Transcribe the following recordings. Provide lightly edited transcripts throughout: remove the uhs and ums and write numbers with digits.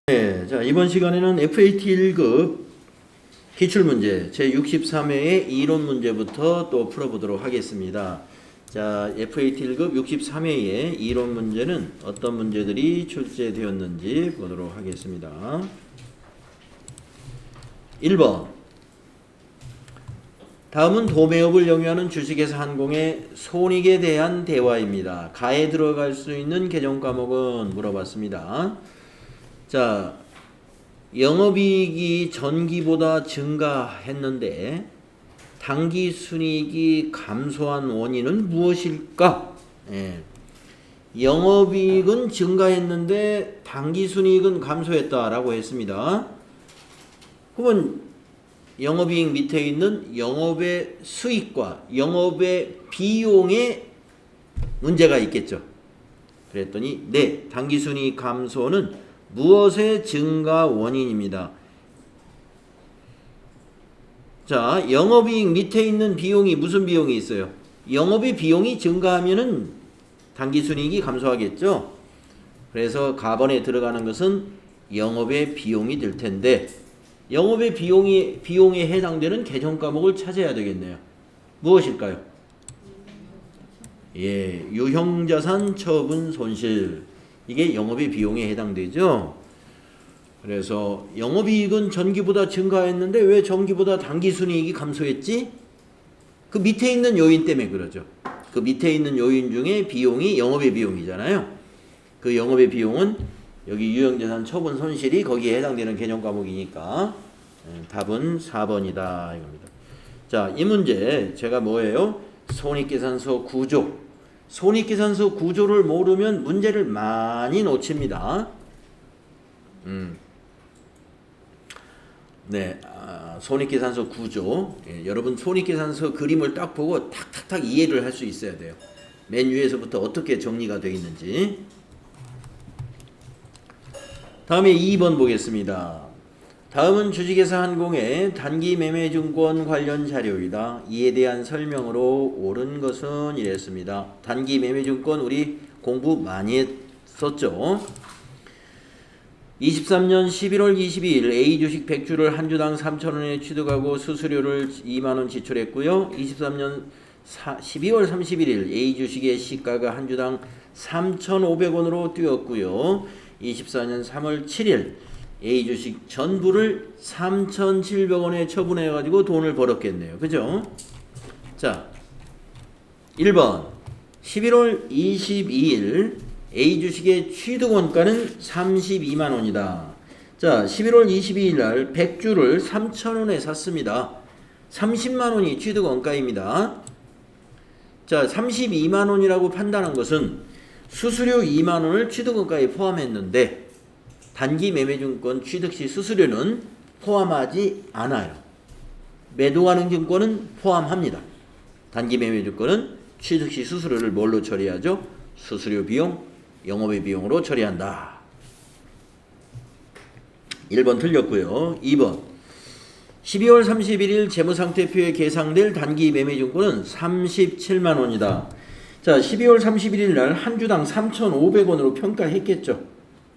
네, 자, 이번 시간에는 FAT 1급 기출문제 제63회의 이론 문제부터 또 풀어보도록 하겠습니다. 자, FAT 1급 63회의 이론 문제는 어떤 문제들이 출제되었는지 보도록 하겠습니다. 1번. 다음은 도매업을 영위하는 주식회사 한공의 손익에 대한 대화입니다. 가에 들어갈 수 있는 개정 과목은 물어봤습니다. 자, 영업이익이 전기보다 증가했는데 당기순이익이 감소한 원인은 무엇일까? 예. 영업이익은 증가했는데 당기순이익은 감소했다라고 했습니다. 그러면 영업이익 밑에 있는 영업의 수익과 영업의 비용에 문제가 있겠죠. 그랬더니 네, 당기순이익 감소는 무엇의 증가 원인입니다. 자, 영업이익 밑에 있는 비용이 무슨 비용이 있어요? 영업의 비용이 증가하면은 당기순이익이 감소하겠죠. 그래서 가번에 들어가는 것은 영업의 비용이 될 텐데 영업의 비용에 해당되는 개정 과목을 찾아야 되겠네요. 무엇일까요? 예, 유형자산 처분 손실. 이게 영업의 비용에 해당되죠. 그래서 영업이익은 전기보다 증가했는데 왜 전기보다 당기순이익이 감소했지? 그 밑에 있는 요인 때문에 그러죠. 그 밑에 있는 요인 중에 비용이 영업의 비용이잖아요. 그 영업의 비용은 여기 유형자산 처분 손실이 거기에 해당되는 개념 과목이니까 답은 4번이다 이겁니다. 자, 이 문제 제가 뭐예요? 손익계산서 구조. 손익계산서 구조를 모르면 문제를 많이 놓칩니다. 네, 손익계산서 구조. 예, 여러분 손익계산서 그림을 딱 보고 탁탁탁 이해를 할 수 있어야 돼요. 맨 위에서부터 어떻게 정리가 되어 있는지. 다음에 2번 보겠습니다. 다음은 주식회사 한공의 단기매매증권 관련 자료이다. 이에 대한 설명으로 옳은 것은 이랬습니다. 단기매매증권 우리 공부 많이 했었죠. 23년 11월 22일 A주식 100주를 한 주당 3,000원에 취득하고 수수료를 2만원 지출했고요. 23년 12월 31일 A주식의 시가가 한 주당 3,500원으로 뛰었고요. 24년 3월 7일 A주식 전부를 3,700원에 처분해가지고 돈을 벌었겠네요. 그죠? 자, 1번 11월 22일 A주식의 취득원가는 32만원이다. 자, 11월 22일 날 100주를 3,000원에 샀습니다. 30만원이 취득원가입니다. 자, 32만원이라고 판단한 것은 수수료 2만원을 취득원가에 포함했는데 단기매매증권 취득시 수수료는 포함하지 않아요. 매도가능 증권은 포함합니다. 단기매매증권은 취득시 수수료를 뭘로 처리하죠? 수수료 비용, 영업의 비용으로 처리한다. 1번 틀렸고요. 2번 12월 31일 재무상태표에 계상될 단기매매증권은 37만원이다. 자, 12월 31일 날 한 주당 3,500원으로 평가했겠죠.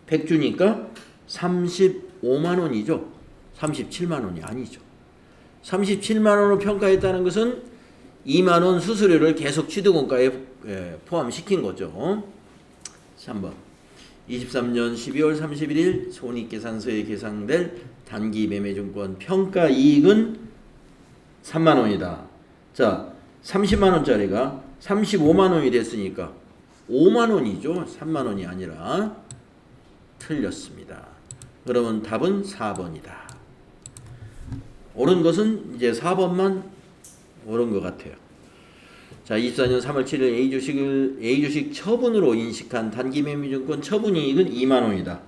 100주니까 35만원이죠. 37만원이 아니죠. 37만원으로 평가했다는 것은 2만원 수수료를 계속 취득원가에 포함시킨 거죠. 3번 23년 12월 31일 손익계산서에 계상될 단기매매증권 평가이익은 3만원이다. 자, 30만원짜리가 35만원이 됐으니까 5만원이죠. 3만원이 아니라. 틀렸습니다. 그러면 답은 4번이다. 옳은 것은 이제 4번만 옳은 것 같아요. 자, 24년 3월 7일 A주식 처분으로 인식한 단기매매증권 처분이익은 2만원이다.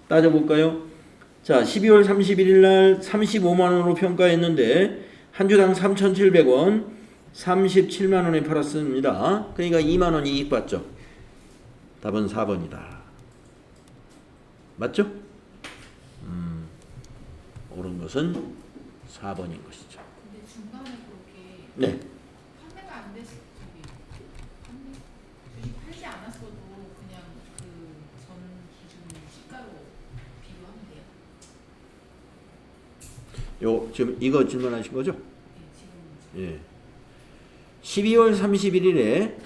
따져볼까요? 자, 12월 31일 날 35만원으로 평가했는데 한 주당 3,700원 37만원에 팔았습니다. 그러니까 2만원 이익 받죠. 답은 4번이다. 맞죠? 옳은 것은 4번인 것이죠. 근데 중간에 그렇게 네. 판매가 안 됐을 때 주식 팔지 않았어도 그냥 그 전 기준 시가로 비교하면 요 지금 이거 질문하신 거죠? 네, 지금 예. 12월 31일에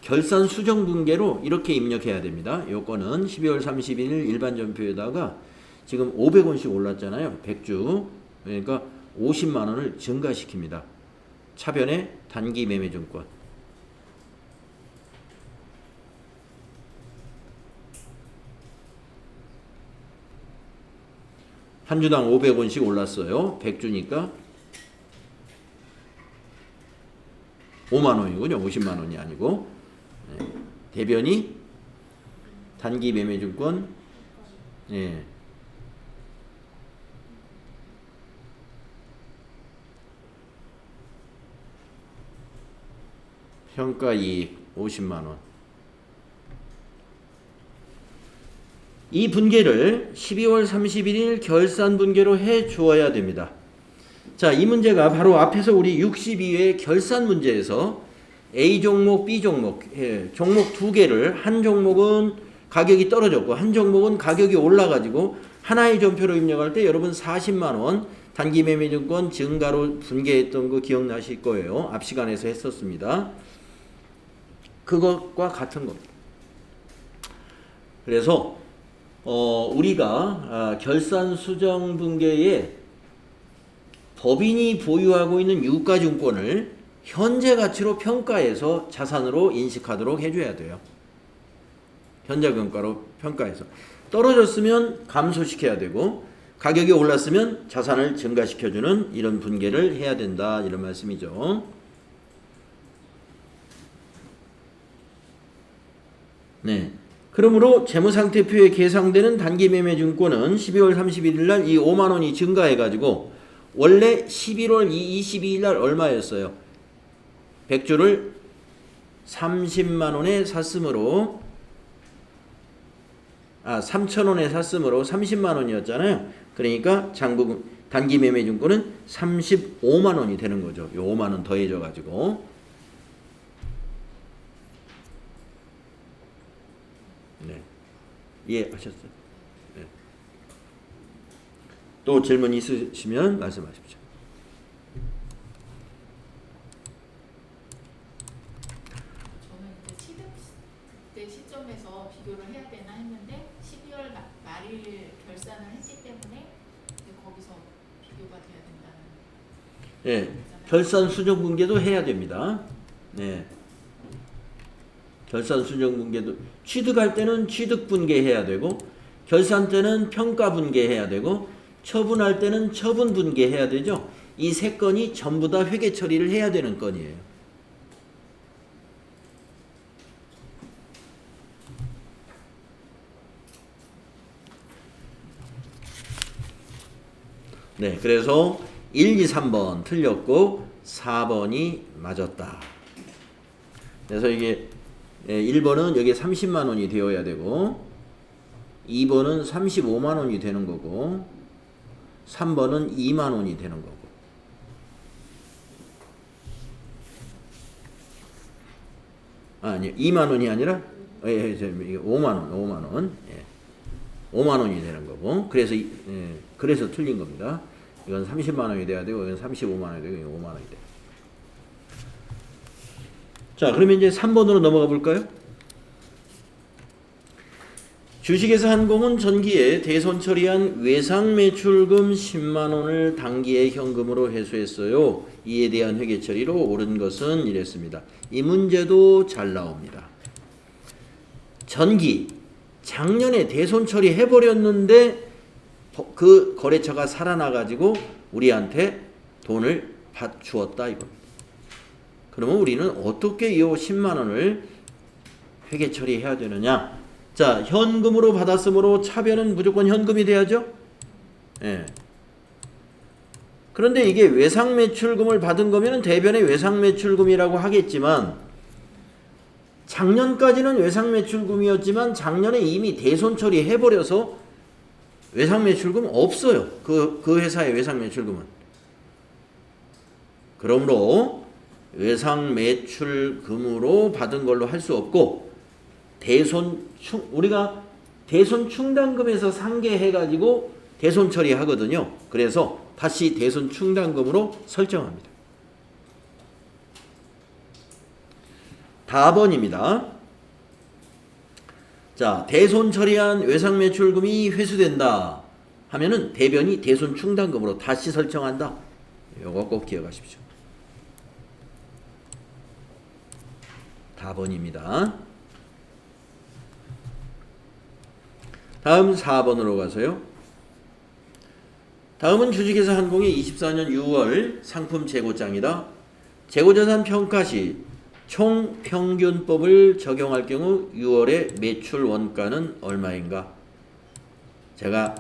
결산 수정 분계로 이렇게 입력해야 됩니다. 요거는 12월 31일 일반 전표에다가 지금 500원씩 올랐잖아요. 100주. 그러니까 50만 원을 증가시킵니다. 차변의 단기 매매 증권. 한 주당 500원씩 올랐어요. 100주니까 5만 원이군요. 50만 원이 아니고. 네. 대변이 단기 매매 증권. 예. 평가 이익 50만 원. 이 분계를 12월 31일 결산 분계로 해 주어야 됩니다. 자, 이 문제가 바로 앞에서 우리 62회 결산 문제에서 A 종목, B 종목, 종목 두 개를 한 종목은 가격이 떨어졌고 한 종목은 가격이 올라가지고 하나의 전표로 입력할 때 여러분 40만 원 단기 매매증권 증가로 분계했던 거 기억나실 거예요. 앞 시간에서 했었습니다. 그것과 같은 겁니다. 그래서 우리가 결산 수정 분계에 법인이 보유하고 있는 유가증권을 현재 가치로 평가해서 자산으로 인식하도록 해줘야 돼요. 현재 금가로 평가해서 떨어졌으면 감소시켜야 되고 가격이 올랐으면 자산을 증가시켜주는 이런 분계를 해야 된다 이런 말씀이죠. 네. 그러므로 재무상태표에 계상되는 단기매매증권은 12월 31일 날 이 5만 원이 증가해가지고 원래 11월 22일 날 얼마였어요? 100주를 30만 원에 샀으므로 3,000원에 샀으므로 30만 원이었잖아요. 그러니까 장부 단기매매증권은 35만 원이 되는 거죠. 요 5만 원 더해져 가지고. 네. 이해하셨어요? 네. 또 질문 있으시면 말씀하십시오. 저는 이제 취득 때 시점에서 비교를 해야 되나 했는데 12월 말일 결산을 했기 때문에 이제 거기서 비교가 돼야 된다는. 예. 거잖아요. 결산 수정 분계도 해야 됩니다. 네. 결산 수정 분계도 취득할 때는 취득 분계해야 되고 결산 때는 평가 분계해야 되고 처분할 때는 처분 분계해야 되죠. 이 세 건이 전부 다 회계 처리를 해야 되는 건이에요. 네, 그래서 1, 2, 3번 틀렸고 4번이 맞았다. 그래서 이게 1번은 여기에 30만 원이 되어야 되고 2번은 35만 원이 되는 거고 3번은 2만 원이 되는 거고 아니 2만 원이 아니라 5만 원, 5만 원. 예. 5만 원이 되는 거고 그래서 틀린 겁니다. 이건 30만 원이 돼야 되고 이건 35만 원이 되고 이건 5만 원이 돼. 자, 그러면 이제 3번으로 넘어가 볼까요? 주식회사 한공은 전기에 대손 처리한 외상 매출금 10만 원을 단기에 현금으로 회수했어요. 이에 대한 회계 처리로 옳은 것은 이랬습니다. 이 문제도 잘 나옵니다. 전기 작년에 대손 처리해 버렸는데 그 거래처가 살아나 가지고 우리한테 돈을 주었다 이겁니다. 그러면 우리는 어떻게 이 10만 원을 회계 처리해야 되느냐? 자, 현금으로 받았으므로 차변은 무조건 현금이 돼야죠? 예. 그런데 이게 외상 매출금을 받은 거면 대변의 외상 매출금이라고 하겠지만 작년까지는 외상 매출금이었지만 작년에 이미 대손 처리해 버려서 외상 매출금 없어요. 그 회사의 외상 매출금은. 그러므로 외상 매출금으로 받은 걸로 할 수 없고 우리가 대손 충당금에서 상계해 가지고 대손 처리하거든요. 그래서 다시 대손 충당금으로 설정합니다. 답번입니다. 자, 대손 처리한 외상 매출금이 회수된다 하면은 대변이 대손 충당금으로 다시 설정한다. 요거 꼭 기억하십시오. 답번입니다. 다음 4번으로 가서요. 다음은 주식회사 한공의 24년 6월 상품 재고장이다. 재고자산 평가 시 총평균법을 적용할 경우 6월의 매출 원가는 얼마인가? 제가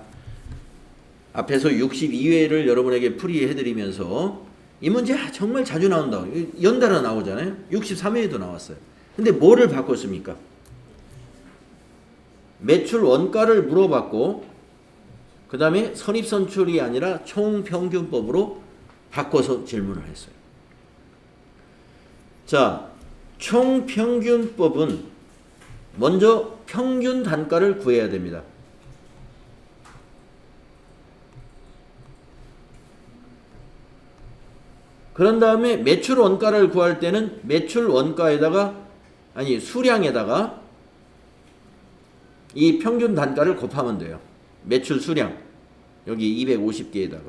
앞에서 62회를 여러분에게 풀이해드리면서 이 문제 정말 자주 나온다. 연달아 나오잖아요. 63회에도 나왔어요. 근데 뭐를 바꿨습니까? 매출 원가를 물어봤고 그 다음에 선입선출이 아니라 총평균법으로 바꿔서 질문을 했어요. 자, 총평균법은 먼저 평균 단가를 구해야 됩니다. 그런 다음에 매출 원가를 구할 때는 매출 원가에다가 수량에다가 이 평균 단가를 곱하면 돼요. 매출 수량 여기 250개에다가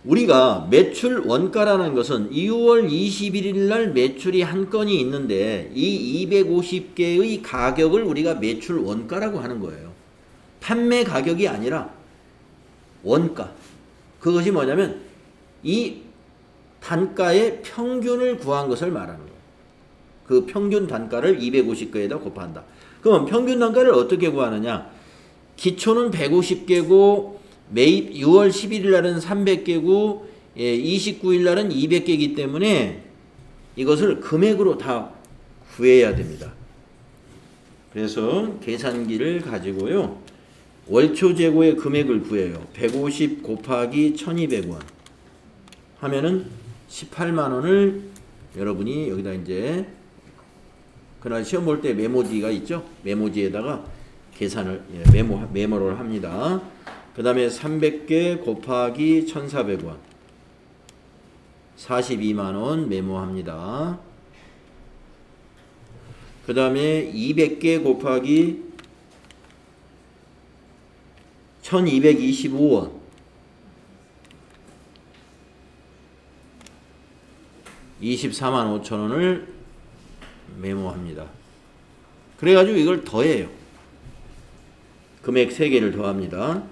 우리가 매출 원가라는 것은 2월 21일 날 매출이 한 건이 있는데 이 250개의 가격을 우리가 매출 원가라고 하는 거예요. 판매 가격이 아니라 원가. 그것이 뭐냐면 이 단가의 평균을 구한 것을 말하는 거예요. 그 평균 단가를 250개에다 곱한다. 그럼 평균 단가를 어떻게 구하느냐? 기초는 150개고 매입 6월 11일 날은 300개고 29일 날은 200개이기 때문에 이것을 금액으로 다 구해야 됩니다. 그래서 계산기를 가지고요. 월초 재고의 금액을 구해요. 150 곱하기 1200원 하면은 18만 원을 여러분이 여기다 이제 그날 시험 볼 때 메모지가 있죠? 메모지에다가 계산을 메모를 합니다. 그 다음에 300개 곱하기 1400원 42만원 메모합니다. 그 다음에 200개 곱하기 1225원 24만 5천원을 메모합니다. 그래가지고 이걸 더해요. 금액 3개를 더합니다.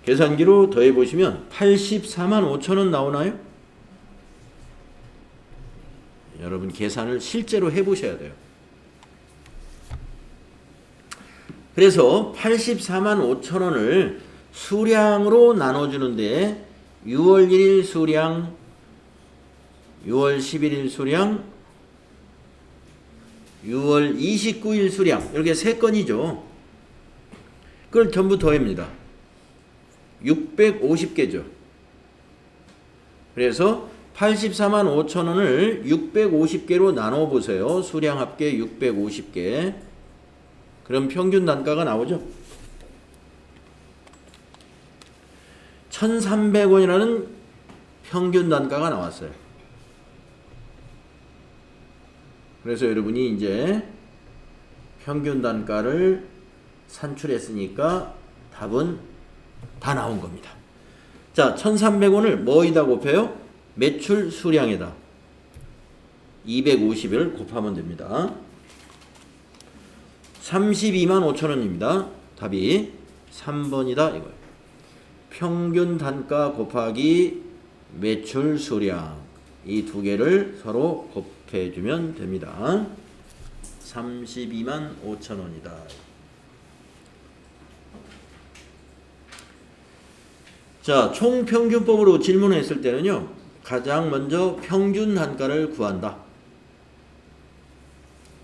계산기로 더해보시면 84만 5천원 나오나요? 여러분 계산을 실제로 해보셔야 돼요. 그래서 84만 5천원을 수량으로 나눠주는데 6월 1일 수량, 6월 11일 수량, 6월 29일 수량 이렇게 3건이죠. 그걸 전부 더합니다. 650개죠. 그래서 84만 5천원을 650개로 나눠보세요. 수량 합계 650개. 그럼 평균 단가가 나오죠. 1300원이라는 평균 단가가 나왔어요. 그래서 여러분이 이제 평균 단가를 산출했으니까 답은 다 나온 겁니다. 자, 1300원을 뭐에다 곱해요? 매출 수량에다 250을 곱하면 됩니다. 32만 5천원입니다. 답이 3번이다 이거예요. 평균 단가 곱하기 매출 수량 이 두 개를 서로 곱해주면 됩니다. 32만 5천원이다. 자, 총평균법으로 질문했을 때는요. 가장 먼저 평균 단가를 구한다.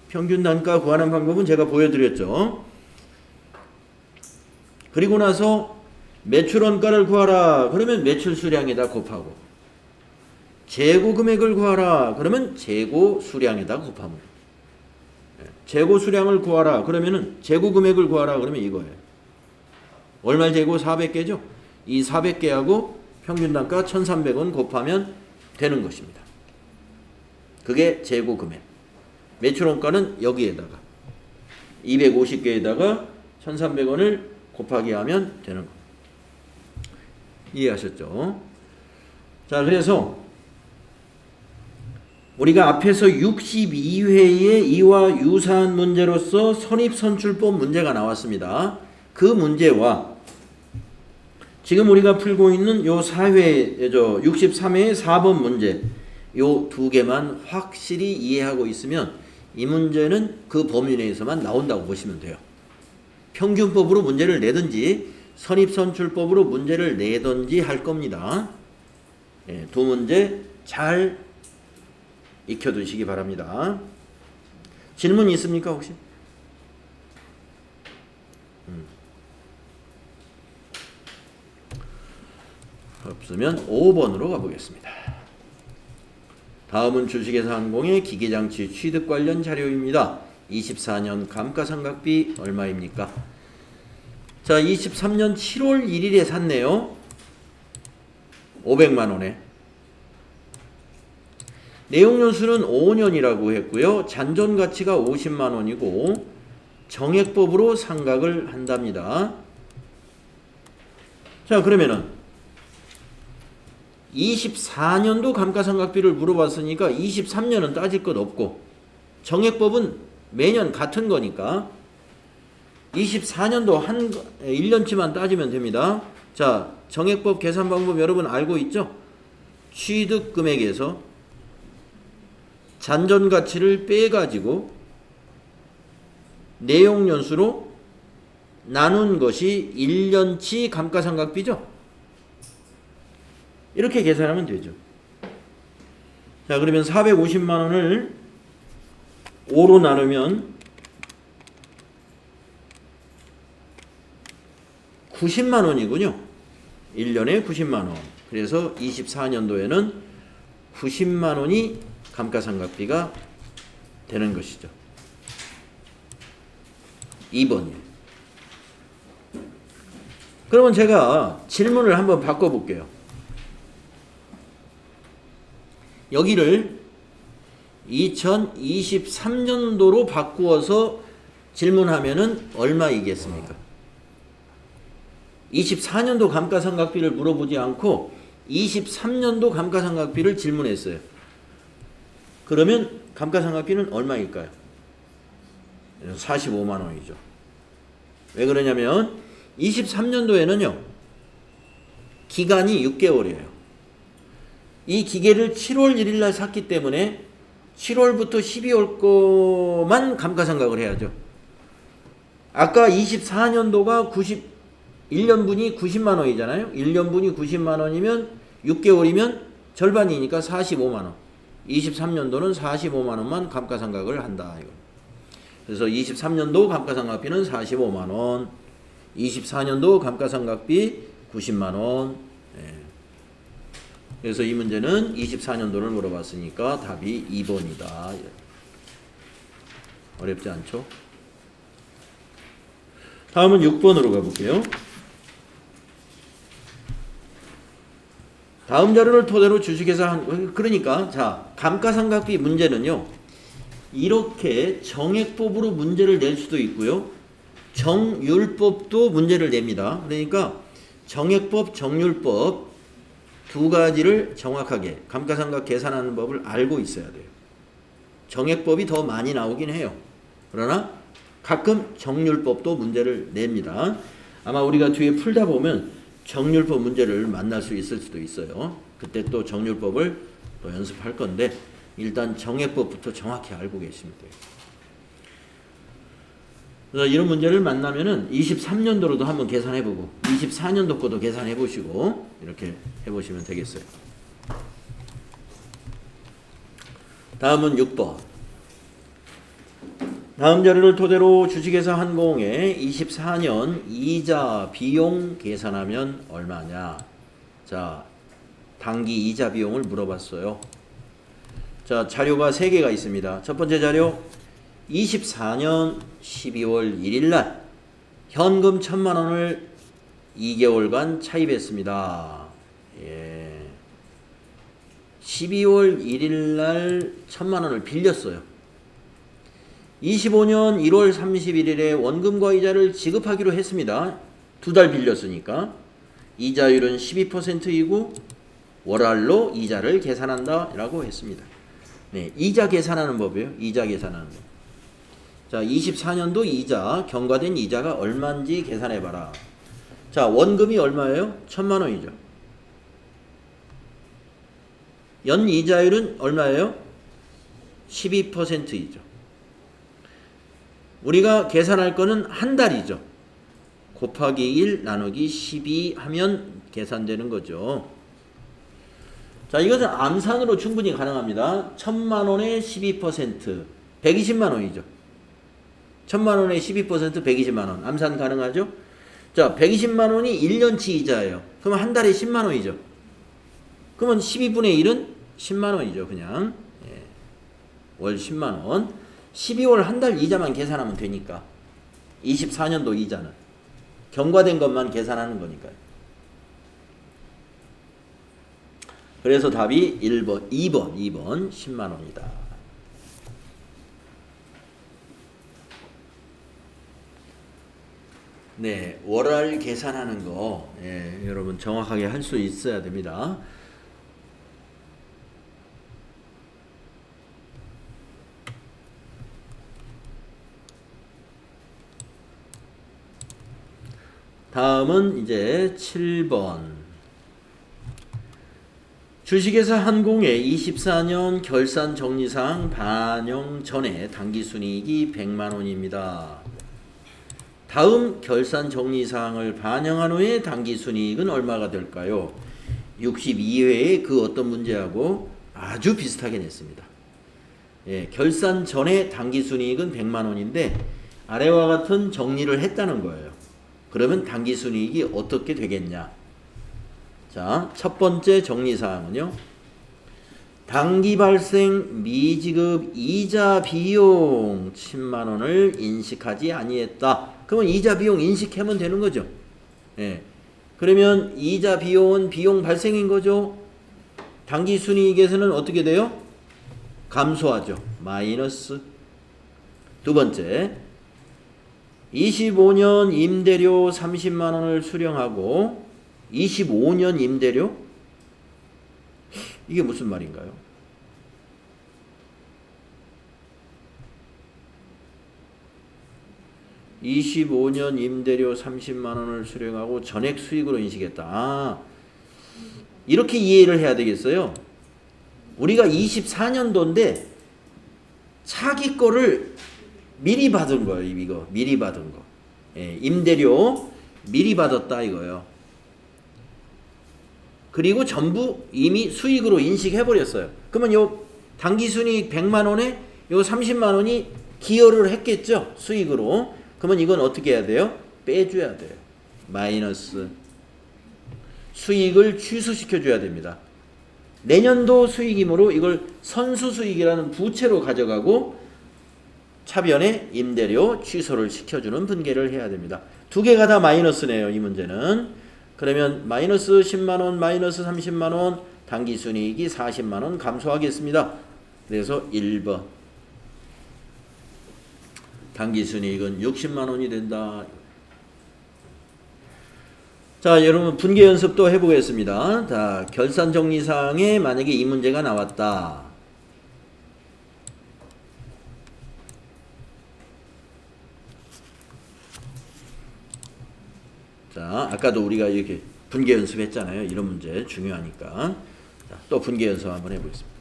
평균 단가 구하는 방법은 제가 보여드렸죠. 그리고 나서 매출 원가를 구하라. 그러면 매출 수량에다 곱하고 재고 금액을 구하라. 그러면 재고 수량에다 곱하면 돼요. 재고 수량을 구하라. 그러면은 재고 금액을 구하라. 그러면 이거예요. 월말 재고 400개죠. 이 400개하고 평균 단가 1,300원 곱하면 되는 것입니다. 그게 재고 금액. 매출 원가는 여기에다가 250개에다가 1,300원을 곱하기 하면 되는 겁니다. 이해하셨죠? 자, 그래서 우리가 앞에서 62회의 이와 유사한 문제로서 선입선출법 문제가 나왔습니다. 그 문제와 지금 우리가 풀고 있는 요 63회의 4번 문제, 요 두 개만 확실히 이해하고 있으면 이 문제는 그 범위 내에서만 나온다고 보시면 돼요. 평균법으로 문제를 내든지 선입선출법으로 문제를 내든지 할 겁니다. 두 문제 잘 익혀두시기 바랍니다. 질문 있습니까 혹시? 없으면 5번으로 가보겠습니다. 다음은 주식회사항공의 기계장치 취득 관련 자료입니다. 24년 감가상각비 얼마입니까? 자, 23년 7월 1일에 샀네요. 500만원에. 내용연수는 5년이라고 했고요. 잔존가치가 50만원이고 정액법으로 상각을 한답니다. 자, 그러면은 24년도 감가상각비를 물어봤으니까 23년은 따질 것 없고 정액법은 매년 같은 거니까 24년도 1년치만 따지면 됩니다. 자, 정액법 계산 방법 여러분 알고 있죠? 취득금액에서 잔존가치를 빼가지고 내용연수로 나눈 것이 1년치 감가상각비죠? 이렇게 계산하면 되죠. 자, 그러면 450만원을 5로 나누면 90만원이군요. 1년에 90만원. 그래서 24년도에는 90만원이 감가상각비가 되는 것이죠. 2번이에요. 그러면 제가 질문을 한번 바꿔볼게요. 여기를 2023년도로 바꾸어서 질문하면은 얼마이겠습니까? 24년도 감가상각비를 물어보지 않고 23년도 감가상각비를 질문했어요. 그러면 감가상각비는 얼마일까요? 45만 원이죠. 왜 그러냐면 23년도에는요. 기간이 6개월이에요. 이 기계를 7월 1일 날 샀기 때문에 7월부터 12월 거만 감가상각을 해야죠. 아까 24년도가 1년분이 90만 원이잖아요. 1년분이 90만 원이면 6개월이면 절반이니까 45만 원. 23년도는 45만 원만 감가상각을 한다. 이거. 그래서 23년도 감가상각비는 45만 원. 24년도 감가상각비 90만 원. 그래서 이 문제는 24년도를 물어봤으니까 답이 2번이다. 어렵지 않죠? 다음은 6번으로 가볼게요. 다음 자료를 토대로 주식회사 그러니까 자, 감가상각비 문제는요. 이렇게 정액법으로 문제를 낼 수도 있고요. 정율법도 문제를 냅니다. 그러니까 정액법, 정율법 두 가지를 정확하게 감가상각 계산하는 법을 알고 있어야 돼요. 정액법이 더 많이 나오긴 해요. 그러나 가끔 정률법도 문제를 냅니다. 아마 우리가 뒤에 풀다 보면 정률법 문제를 만날 수 있을 수도 있어요. 그때 또 정률법을 또 연습할 건데 일단 정액법부터 정확히 알고 계시면 돼요. 그래서 이런 문제를 만나면은 23년도로도 한번 계산해보고 24년도 거도 계산해보시고 이렇게 해보시면 되겠어요. 다음은 6번. 다음 자료를 토대로 주식회사 한공의 24년 이자 비용 계산하면 얼마냐. 자, 단기 이자 비용을 물어봤어요. 자, 자료가 3개가 있습니다. 첫 번째 자료 24년 12월 1일 날 현금 1,000만 원을 2개월간 차입했습니다. 예. 12월 1일 날 1,000만 원을 빌렸어요. 25년 1월 31일에 원금과 이자를 지급하기로 했습니다. 2달 빌렸으니까. 이자율은 12%이고 월할로 이자를 계산한다 라고 했습니다. 네, 이자 계산하는 법이에요. 이자 계산하는 법. 자, 24년도 이자, 경과된 이자가 얼마인지 계산해봐라. 자, 원금이 얼마예요? 1,000만 원이죠. 연 이자율은 얼마예요? 12%이죠. 우리가 계산할 거는 한 달이죠. 곱하기 1 나누기 12 하면 계산되는 거죠. 자, 이것은 암산으로 충분히 가능합니다. 1,000만 원에 12%, 120만 원이죠. 1,000만 원에 12% 120만 원. 암산 가능하죠? 자, 120만 원이 1년치 이자예요. 그럼 한 달에 10만 원이죠. 그러면 12분의 1은 10만 원이죠. 그냥. 예. 월 10만 원. 12월 한 달 이자만 계산하면 되니까. 24년도 이자는. 경과된 것만 계산하는 거니까요. 그래서 답이 2번 10만 원이다. 네, 월할 계산하는 거, 예, 여러분 정확하게 할 수 있어야 됩니다. 다음은 이제 7번. 주식회사 한공의 24년 결산 정리사항 반영 전에 당기순이익이 100만 원입니다. 다음 결산 정리사항을 반영한 후에 당기순이익은 얼마가 될까요? 62회의 그 어떤 문제하고 아주 비슷하게 냈습니다. 예, 결산 전에 당기순이익은 100만 원인데 아래와 같은 정리를 했다는 거예요. 그러면 당기순이익이 어떻게 되겠냐? 자, 첫 번째 정리사항은요. 당기 발생 미지급 이자 비용 10만 원을 인식하지 아니했다. 그러면 이자 비용 인식하면 되는 거죠. 예. 그러면 이자 비용은 비용 발생인 거죠. 당기순이익에서는 어떻게 돼요? 감소하죠. 마이너스. 두 번째, 25년 임대료 30만 원을 수령하고 25년 임대료? 이게 무슨 말인가요? (25년) 임대료 30만 원을 수령하고 전액 수익으로 인식했다. 아, 이렇게 이해를 해야 되겠어요. 우리가 24년도인데 차기 거를 미리 받은 거예요. 이거 미리 받은 거. 예, 임대료 미리 받았다 이거예요. 그리고 전부 이미 수익으로 인식해 버렸어요. 그러면 요 당기순이익 100만 원에 요 30만 원이 기여를 했겠죠. 수익으로. 그러면 이건 어떻게 해야 돼요? 빼줘야 돼요. 마이너스. 수익을 취소시켜 줘야 됩니다. 내년도 수익이므로 이걸 선수수익이라는 부채로 가져가고 차변에 임대료 취소를 시켜주는 분계를 해야 됩니다. 두 개가 다 마이너스네요. 이 문제는. 그러면 마이너스 10만원, 마이너스 30만원, 당기순이익이 40만원 감소하겠습니다. 그래서 1번. 당기순이익은 60만원이 된다. 자, 여러분 분계 연습도 해보겠습니다. 자, 결산정리사항에 만약에 이 문제가 나왔다. 자, 아까도 우리가 이렇게 분계 연습했잖아요. 이런 문제 중요하니까. 자, 또 분계 연습 한번 해보겠습니다.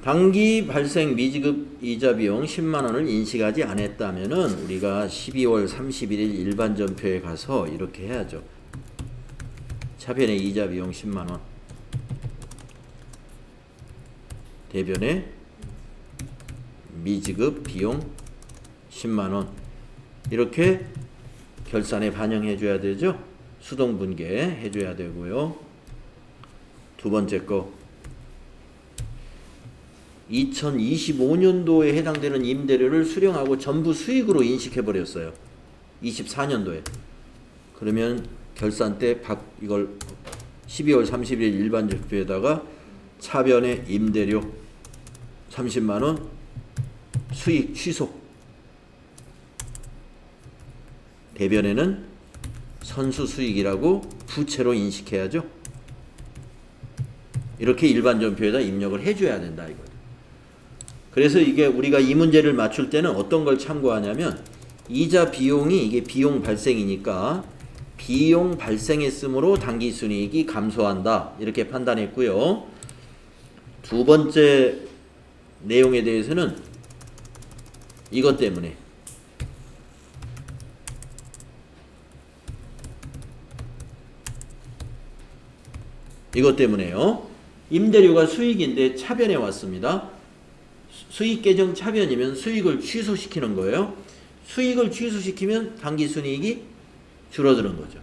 당기 발생 미지급 이자 비용 10만 원을 인식하지 않았다면은 우리가 12월 31일 일반전표에 가서 이렇게 해야죠. 차변의 이자 비용 10만 원. 대변에 미지급 비용 10만원 이렇게 결산에 반영해 줘야 되죠. 수동분계 해줘야 되고요. 두 번째 거 2025년도에 해당되는 임대료를 수령하고 전부 수익으로 인식해 버렸어요. 24년도에. 그러면 결산 때 이걸 12월 30일 일반 적표에다가 차변의 임대료 30만원 수익 취소, 대변에는 선수 수익이라고 부채로 인식해야죠. 이렇게 일반 전표에다 입력을 해줘야 된다 이거예요. 그래서 이게 우리가 이 문제를 맞출 때는 어떤 걸 참고하냐면 이자 비용이 이게 비용 발생이니까 비용 발생했으므로 당기순이익이 감소한다 이렇게 판단했고요. 두 번째 내용에 대해서는 이것 때문에 이것 때문에요. 임대료가 수익인데 차변에 왔습니다. 수익 계정 차변이면 수익을 취소시키는 거예요. 수익을 취소시키면 당기순이익이 줄어드는 거죠.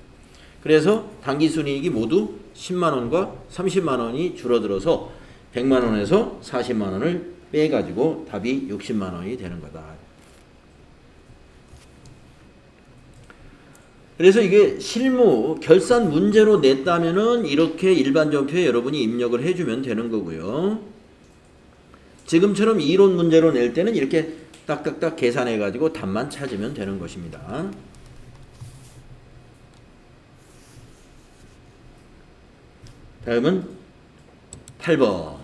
그래서 당기순이익이 모두 10만원과 30만원이 줄어들어서 100만원에서 40만원을 빼가지고 답이 60만원이 되는 거다. 그래서 이게 실무 결산 문제로 냈다면은 이렇게 일반 전표에 여러분이 입력을 해주면 되는 거고요. 지금처럼 이론 문제로 낼 때는 이렇게 딱딱딱 계산해 가지고 답만 찾으면 되는 것입니다. 다음은 8번.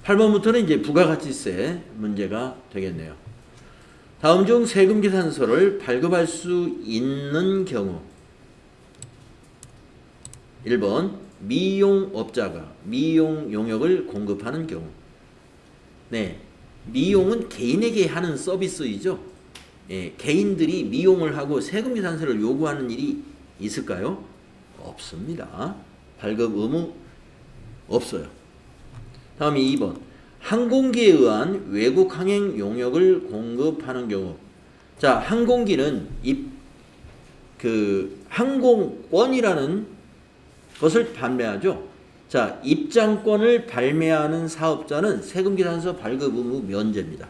8번부터는 이제 부가가치세 문제가 되겠네요. 다음 중 세금계산서를 발급할 수 있는 경우 1번 미용업자가 미용 용역을 공급하는 경우. 네, 미용은 개인에게 하는 서비스이죠. 예, 개인들이 미용을 하고 세금계산서를 요구하는 일이 있을까요? 없습니다. 발급 의무 없어요. 다음이 2번 항공기에 의한 외국 항행 용역을 공급하는 경우. 자, 항공기는 항공권이라는 것을 판매하죠. 자, 입장권을 발매하는 사업자는 세금계산서 발급 의무 면제입니다.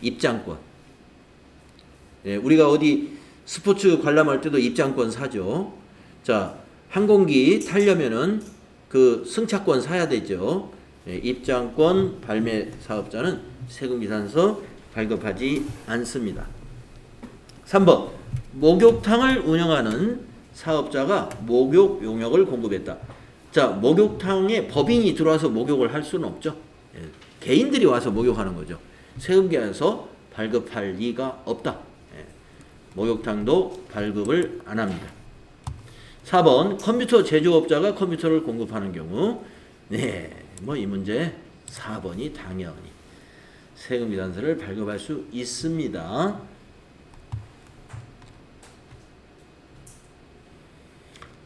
입장권. 예, 우리가 어디 스포츠 관람할 때도 입장권 사죠. 자, 항공기 타려면은 그 승차권 사야 되죠. 예, 입장권 발매 사업자는 세금계산서 발급하지 않습니다. 3번 목욕탕을 운영하는 사업자가 목욕 용역을 공급했다. 자, 목욕탕에 법인이 들어와서 목욕을 할 수는 없죠. 예, 개인들이 와서 목욕하는 거죠. 세금계산서 발급할 리가 없다. 예, 목욕탕도 발급을 안 합니다. 4번 컴퓨터 제조업자가 컴퓨터를 공급하는 경우. 네, 뭐 이 문제 4번이 당연히 세금계산서를 발급할 수 있습니다.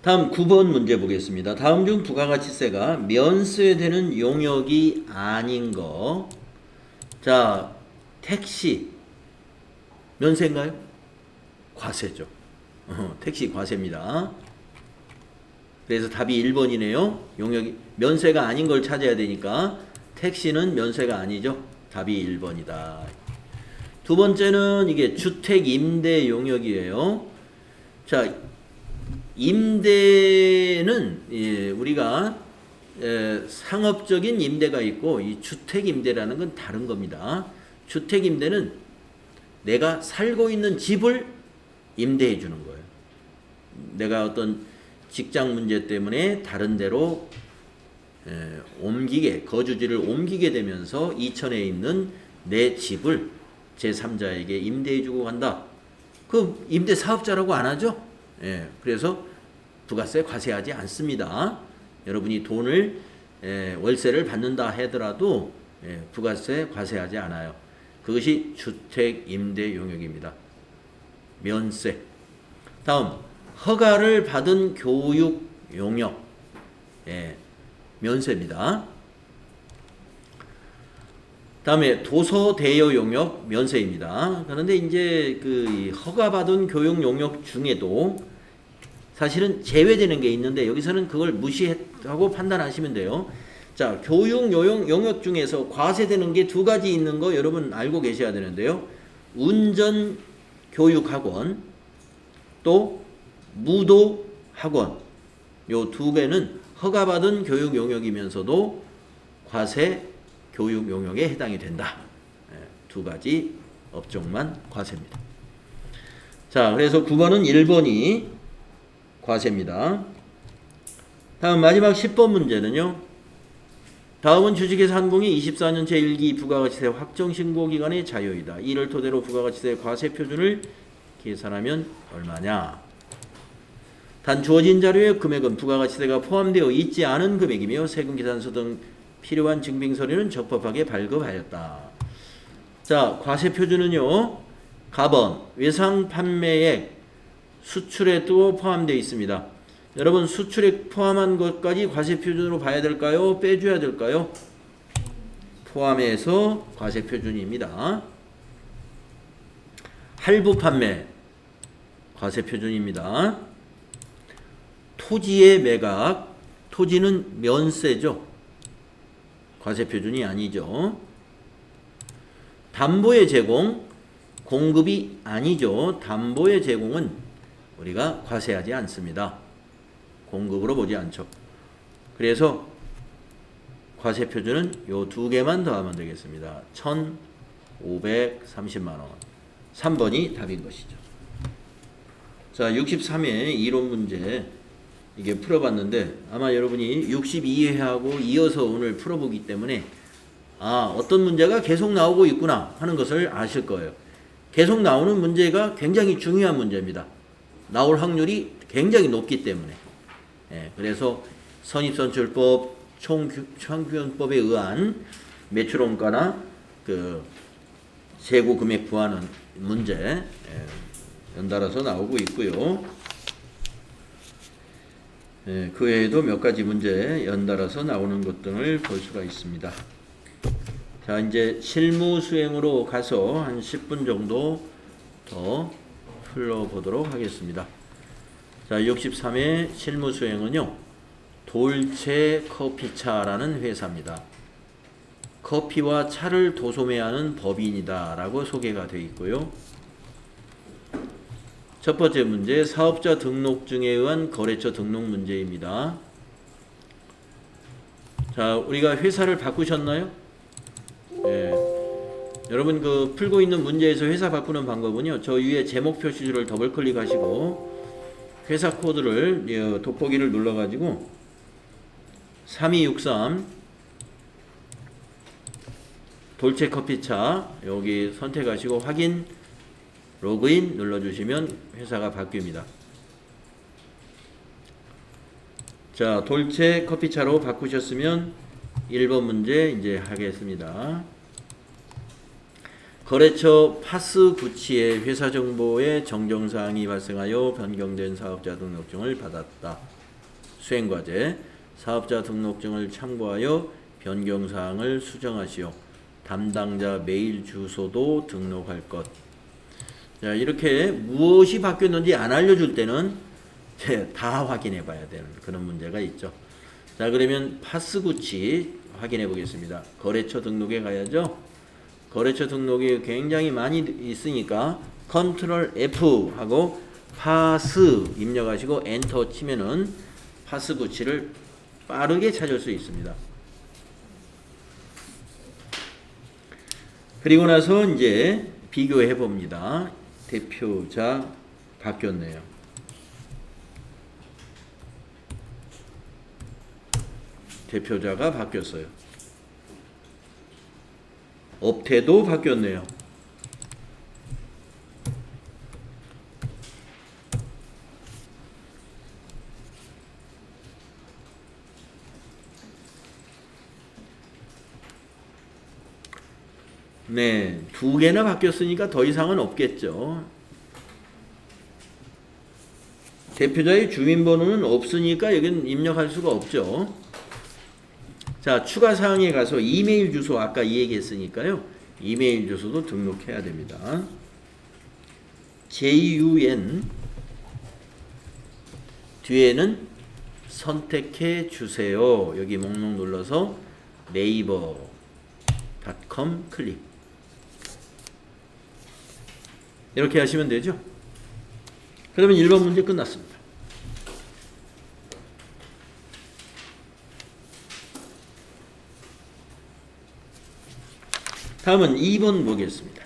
다음 9번 문제 보겠습니다. 다음 중 부가가치세가 면세되는 용역이 아닌 거. 자, 택시 면세인가요? 과세죠. 택시 과세입니다. 그래서 답이 1번이네요. 용역이 면세가 아닌 걸 찾아야 되니까 택시는 면세가 아니죠. 답이 1번이다. 두 번째는 이게 주택 임대 용역이에요. 자, 임대는 우리가 상업적인 임대가 있고 이 주택 임대라는 건 다른 겁니다. 주택 임대는 내가 살고 있는 집을 임대해 주는 거예요. 내가 어떤 직장 문제 때문에 다른 데로 거주지를 옮기게 되면서 이천에 있는 내 집을 제3자에게 임대해 주고 간다. 그 임대 사업자라고 안 하죠? 예, 그래서 부가세 과세하지 않습니다. 여러분이 돈을 월세를 받는다 하더라도 부가세 과세하지 않아요. 그것이 주택 임대 용역입니다. 면세. 다음 허가를 받은 교육 용역. 면세입니다. 다음에 도서 대여 용역 면세입니다. 그런데 이제 그 허가받은 교육 용역 중에도 사실은 제외되는 게 있는데 여기서는 그걸 무시하고 판단하시면 돼요. 자, 교육 용역 중에서 과세되는 게 두 가지 있는 거 여러분 알고 계셔야 되는데요. 운전 교육 학원 또 무도 학원 요 두 개는 허가받은 교육 용역이면서도 과세 교육 용역에 해당이 된다. 두 가지 업종만 과세입니다. 자, 그래서 9번은 1번이 과세입니다. 다음 마지막 10번 문제는요. 다음은 주식회사 한공이 24년 제1기 부가가치세 확정신고기간의 자유이다. 이를 토대로 부가가치세 과세표준을 계산하면 얼마냐. 단 주어진 자료의 금액은 부가가치세가 포함되어 있지 않은 금액이며 세금계산서 등 필요한 증빙서류는 적법하게 발급하였다. 자, 과세표준은요. 가번, 외상 판매액, 수출액도 포함되어 있습니다. 여러분 수출액 포함한 것까지 과세표준으로 봐야 될까요? 빼줘야 될까요? 포함해서 과세표준입니다. 할부 판매 과세표준입니다. 토지의 매각, 토지는 면세죠. 과세표준이 아니죠. 담보의 제공, 공급이 아니죠. 담보의 제공은 우리가 과세하지 않습니다. 공급으로 보지 않죠. 그래서 과세표준은 요 두 개만 더하면 되겠습니다. 1,530만 원. 3번이 답인 것이죠. 자, 63회 이론 문제 이게 풀어봤는데 아마 여러분이 62회하고 이어서 오늘 풀어보기 때문에 어떤 문제가 계속 나오고 있구나 하는 것을 아실 거예요. 계속 나오는 문제가 굉장히 중요한 문제입니다. 나올 확률이 굉장히 높기 때문에. 그래서 선입선출법, 총평균법에 의한 매출원가나 그 재고 금액 구하는 문제 연달아서 나오고 있고요. 그 외에도 몇 가지 문제 연달아서 나오는 것 등을 볼 수가 있습니다. 자, 이제 실무 수행으로 가서 한 10분 정도 더 풀어보도록 하겠습니다. 자, 63회 실무 수행은요. 돌체 커피차라는 회사입니다. 커피와 차를 도소매하는 법인이다 라고 소개가 되어 있고요. 첫 번째 문제, 사업자 등록증에 의한 거래처 등록 문제입니다. 자, 우리가 회사를 바꾸셨나요? 여러분 그 풀고 있는 문제에서 회사 바꾸는 방법은요. 저 위에 제목 표시줄을 더블 클릭하시고 회사 코드를 돋보기를 눌러가지고 3263 돌체 커피차 여기 선택하시고 확인 로그인 눌러주시면 회사가 바뀝니다. 자, 돌체 커피차로 바꾸셨으면 1번 문제 이제 하겠습니다. 거래처 파스 구치의 회사 정보에 정정사항이 발생하여 변경된 사업자 등록증을 받았다. 수행과제, 사업자 등록증을 참고하여 변경사항을 수정하시오. 담당자 메일 주소도 등록할 것. 자, 이렇게 무엇이 바뀌었는지 안 알려줄 때는 다 확인해 봐야 되는 그런 문제가 있죠. 자, 그러면 파스구치 확인해 보겠습니다. 거래처 등록에 가야죠. 거래처 등록이 굉장히 많이 있으니까 컨트롤 F 하고 파스 입력하시고 엔터 치면은 파스구치를 빠르게 찾을 수 있습니다. 그리고 나서 이제 비교해 봅니다. 대표자 바뀌었네요. 대표자가 바뀌었어요. 업태도 바뀌었네요. 네, 2개나 바뀌었으니까 더 이상은 없겠죠. 대표자의 주민번호는 없으니까 여기는 입력할 수가 없죠. 자, 추가 사항에 가서 이메일 주소 아까 이 얘기했으니까요. 이메일 주소도 등록해야 됩니다. JUN 뒤에는 선택해 주세요. 여기 목록 눌러서 네이버.com 클릭. 이렇게 하시면 되죠. 그러면 1번 문제 끝났습니다. 다음은 2번 보겠습니다.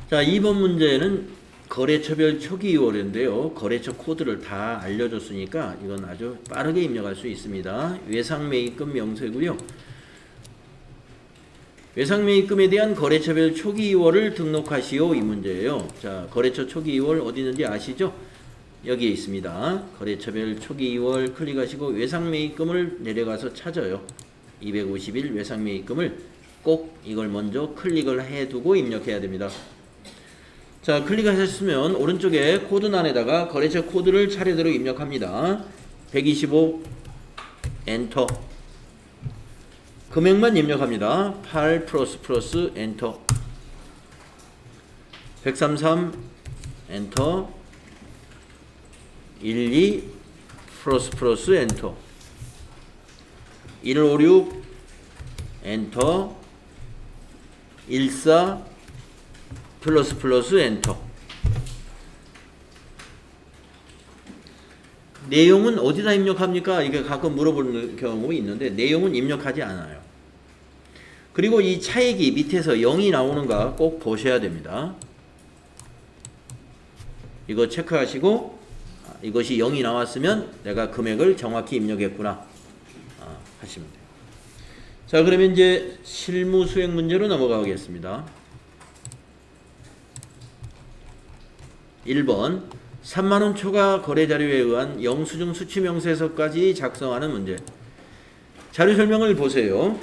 자, 2번 문제는 거래처별 초기 2월인데요. 거래처 코드를 다 알려줬으니까 이건 아주 빠르게 입력할 수 있습니다. 외상매입금 명세고요. 외상매입금에 대한 거래처별 초기 2월을 등록하시오, 이 문제예요. 자, 거래처 초기 2월 어디 있는지 아시죠? 여기에 있습니다. 거래처별 초기 2월 클릭하시고 외상매입금을 내려가서 찾아요. 250일 외상매입금을 꼭 이걸 먼저 클릭을 해두고 입력해야 됩니다. 자, 클릭하셨으면 오른쪽에 코드란에다가 거래처 코드를 차례대로 입력합니다. 125 엔터. 금액만 입력합니다. 8 플러스 엔터. 133 엔터. 12 플러스 엔터. 156 엔터. 14 플러스 엔터. 내용은 어디다 입력합니까? 이게 가끔 물어보는 경우 있는데 내용은 입력하지 않아요. 그리고 이 차액이 밑에서 0이 나오는가 꼭 보셔야 됩니다. 이거 체크하시고 이것이 0이 나왔으면 내가 금액을 정확히 입력했구나 하시면 돼요. 자, 그러면 이제 실무 수행 문제로 넘어가겠습니다. 1번 3만원 초과 거래자료에 의한 영수증 수취명세서까지 작성하는 문제. 자료 설명을 보세요.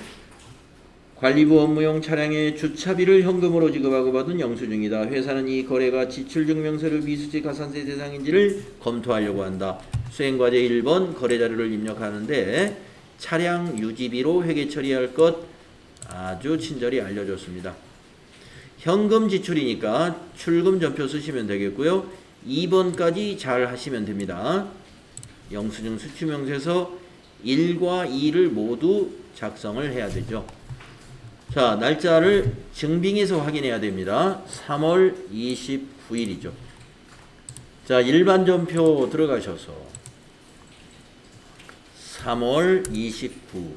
관리부 업무용 차량의 주차비를 현금으로 지급하고 받은 영수증이다. 회사는 이 거래가 지출증명서를 미수지 가산세 대상인지를 검토하려고 한다. 수행과제 1번 거래자료를 입력하는데 차량 유지비로 회계 처리할 것 아주 친절히 알려줬습니다. 현금 지출이니까 출금 전표 쓰시면 되겠고요. 2번까지 잘 하시면 됩니다. 영수증 수취명세서 1과 2를 모두 작성을 해야 되죠. 자, 날짜를 증빙해서 확인해야 됩니다. 3월 29일이죠. 자, 일반 전표 들어가셔서 3월 29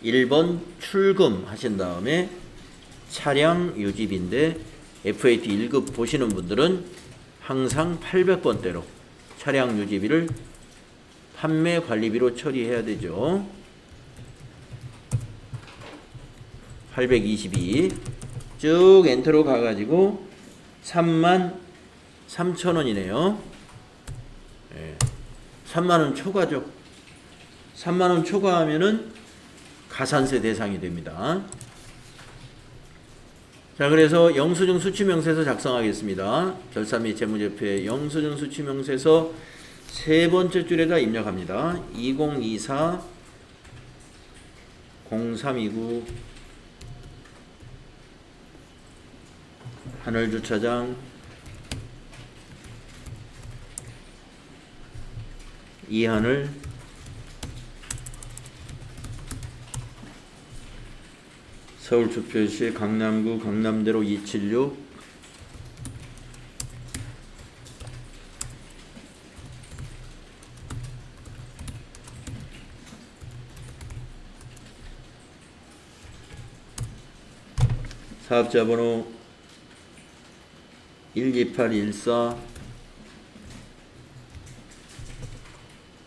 1번 출금 하신 다음에 차량 유지비인데 FAT 1급 보시는 분들은 항상 800번대로 차량 유지비를 판매 관리비로 처리해야 되죠. 822 쭉 엔터로 가가지고 33,000원이네요. 네. 3만원 초과죠. 3만원 초과하면은 가산세 대상이 됩니다. 자, 그래서 영수증 수취명세서 작성하겠습니다. 결산 및 재무제표에 영수증 수취명세서 세 번째 줄에다 입력합니다. 2024 0329 하늘주차장 이하늘 서울주표시 강남구 강남대로 276 사업자번호 12814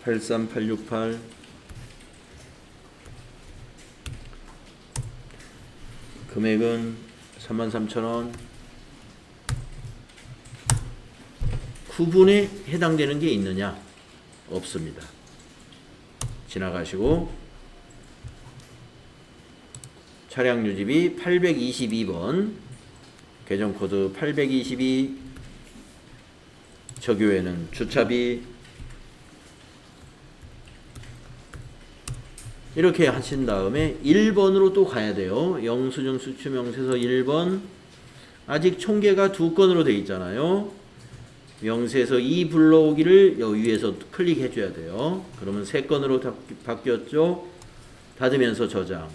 83868 금액은 33,000원. 구분에 해당되는 게 있느냐? 없습니다. 지나가시고 차량 유지비 822번, 계정 코드 822, 저교회는 주차비. 이렇게 하신 다음에 1번으로 또 가야 돼요. 영수증 수취 명세서 1번. 아직 총계가 2건으로 돼 있잖아요. 명세서 2 불러오기를 여기 위에서 클릭해 줘야 돼요. 그러면 3건으로 바뀌었죠. 닫으면서 저장.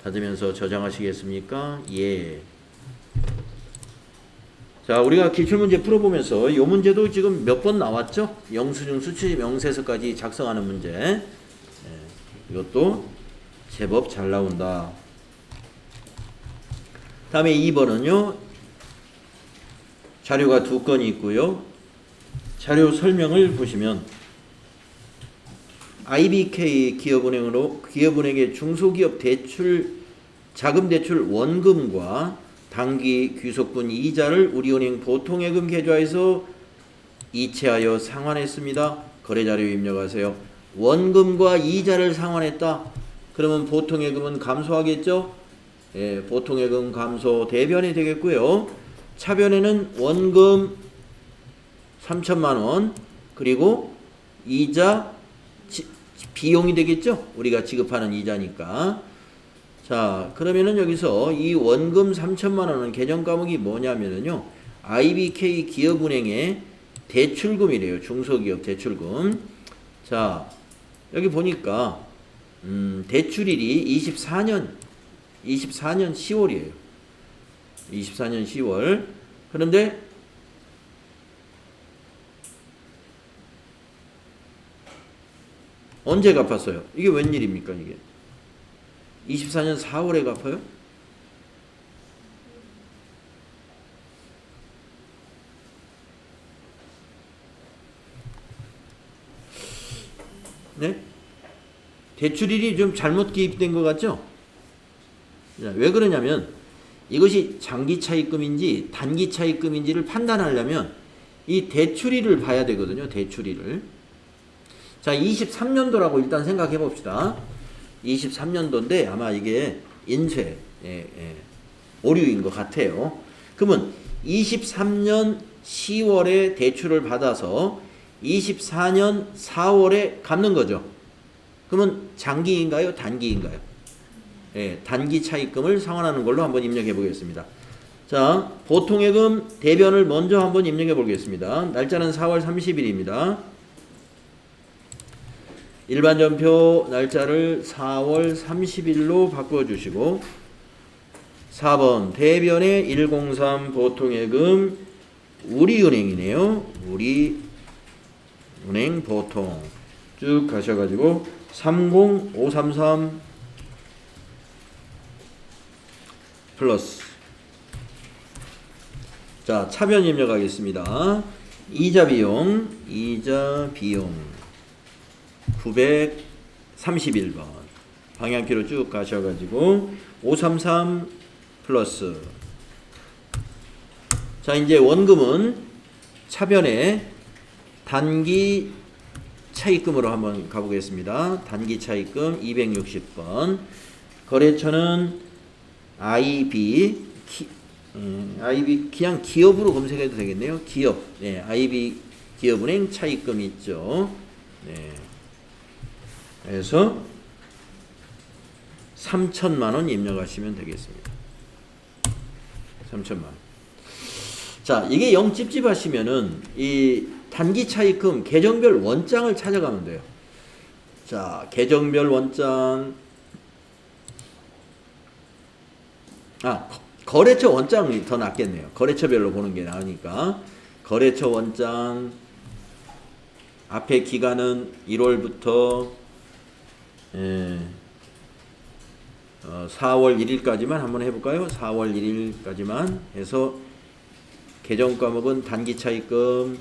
닫으면서 저장하시겠습니까? 예. 자, 우리가 기출문제 풀어보면서 이 문제도 지금 몇 번 나왔죠? 영수증 수취 명세서까지 작성하는 문제. 이것도 제법 잘 나온다. 다음에 2번은요. 자료가 2건이 있고요. 자료 설명을 보시면 IBK 기업은행의 중소기업 대출 자금 대출 원금과 단기 귀속분 이자를 우리은행 보통예금 계좌에서 이체하여 상환했습니다. 거래자료 입력하세요. 원금과 이자를 상환했다. 그러면 보통예금은 감소하겠죠? 예, 보통예금 감소 대변이 되겠고요. 차변에는 원금 3천만원 그리고 이자 비용이 되겠죠? 우리가 지급하는 이자니까. 자, 그러면은 여기서 이 원금 3천만원은 계정 과목이 뭐냐면은요. IBK 기업은행의 대출금이래요. 중소기업 대출금. 자, 여기 보니까 대출일이 24년 10월이에요. 24년 10월. 그런데 언제 갚았어요? 이게 웬일입니까, 이게? 24년 4월에 갚아요? 네? 대출일이 좀 잘못 기입된 것 같죠? 왜 그러냐면 이것이 장기 차입금인지 단기 차입금인지를 판단하려면 이 대출일을 봐야 되거든요. 대출일을. 자, 23년도라고 일단 생각해 봅시다. 23년도인데 아마 이게 인쇄 오류인 것 같아요. 그러면 23년 10월에 대출을 받아서 24년 4월에 갚는 거죠. 그러면 장기인가요? 단기인가요? 예, 단기 차입금을 상환하는 걸로 한번 입력해 보겠습니다. 자, 보통예금 대변을 먼저 한번 입력해 보겠습니다. 날짜는 4월 30일입니다. 일반 전표 날짜를 4월 30일로 바꿔주시고 4번 대변의 103 보통예금 우리은행이네요. 우리은행 보통 쭉 가셔가지고 30533 플러스. 자, 차변 입력하겠습니다. 이자 비용 931번 방향키로 쭉 가셔가지고 533 플러스. 자, 이제 원금은 차변에 단기 차입금으로 한번 가보겠습니다. 단기 차입금 260번. 거래처는 IB 그냥 기업으로 검색해도 되겠네요. 기업. 네, IB 기업은행 차입금 있죠. 네. 그래서 3천만 원 입력하시면 되겠습니다. 3천만 원. 자, 이게 영 찝찝하시면은 이 단기 차입금 계정별 원장을 찾아가면 돼요. 자, 계정별 원장. 거래처 원장이 더 낫겠네요. 거래처별로 보는 게 나으니까. 거래처 원장 앞에 기간은 1월부터 4월 1일까지만 한번 해볼까요? 4월 1일까지만 해서 계정 과목은 단기 차입금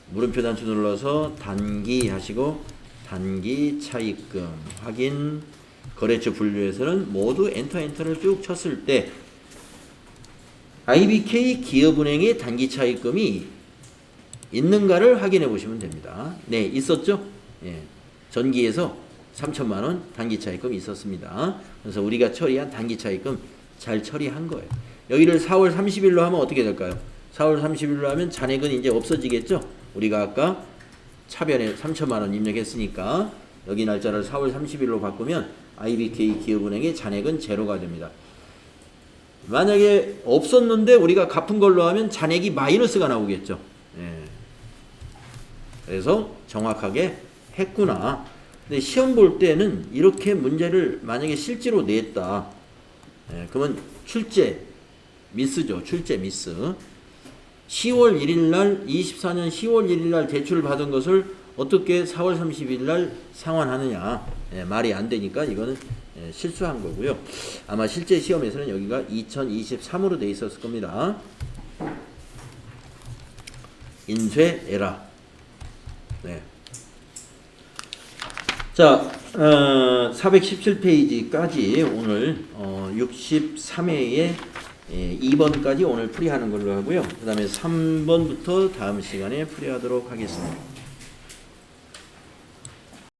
물음표 단추 눌러서 단기 하시고 단기 차입금 확인. 거래처 분류에서는 모두 엔터를 쭉 쳤을 때 IBK 기업은행의 단기 차입금이 있는가를 확인해 보시면 됩니다. 네, 있었죠? 예. 전기에서 3천만 원 단기 차입금이 있었습니다. 그래서 우리가 처리한 단기 차입금 잘 처리한 거예요. 여기를 4월 30일로 하면 어떻게 될까요? 4월 30일로 하면 잔액은 이제 없어지겠죠? 우리가 아까 차변에 3천만 원 입력했으니까 여기 날짜를 4월 30일로 바꾸면 IBK 기업은행의 잔액은 제로가 됩니다. 만약에 없었는데 우리가 갚은 걸로 하면 잔액이 마이너스가 나오겠죠. 예. 그래서 정확하게 했구나. 근데 시험 볼 때는 이렇게 문제를 만약에 실제로 냈다. 예, 그러면 출제 미스죠. 출제 미스. 10월 1일 날 24년 10월 1일 날 대출을 받은 것을 어떻게 4월 30일 날 상환하느냐. 예, 말이 안 되니까 이거는 예, 실수한 거고요. 아마 실제 시험에서는 여기가 2023으로 돼 있었을 겁니다. 인쇄에라. 네. 자, 417페이지까지 오늘 63회에 2번까지 오늘 풀이하는 걸로 하고요. 그 다음에 3번부터 다음 시간에 풀이하도록 하겠습니다.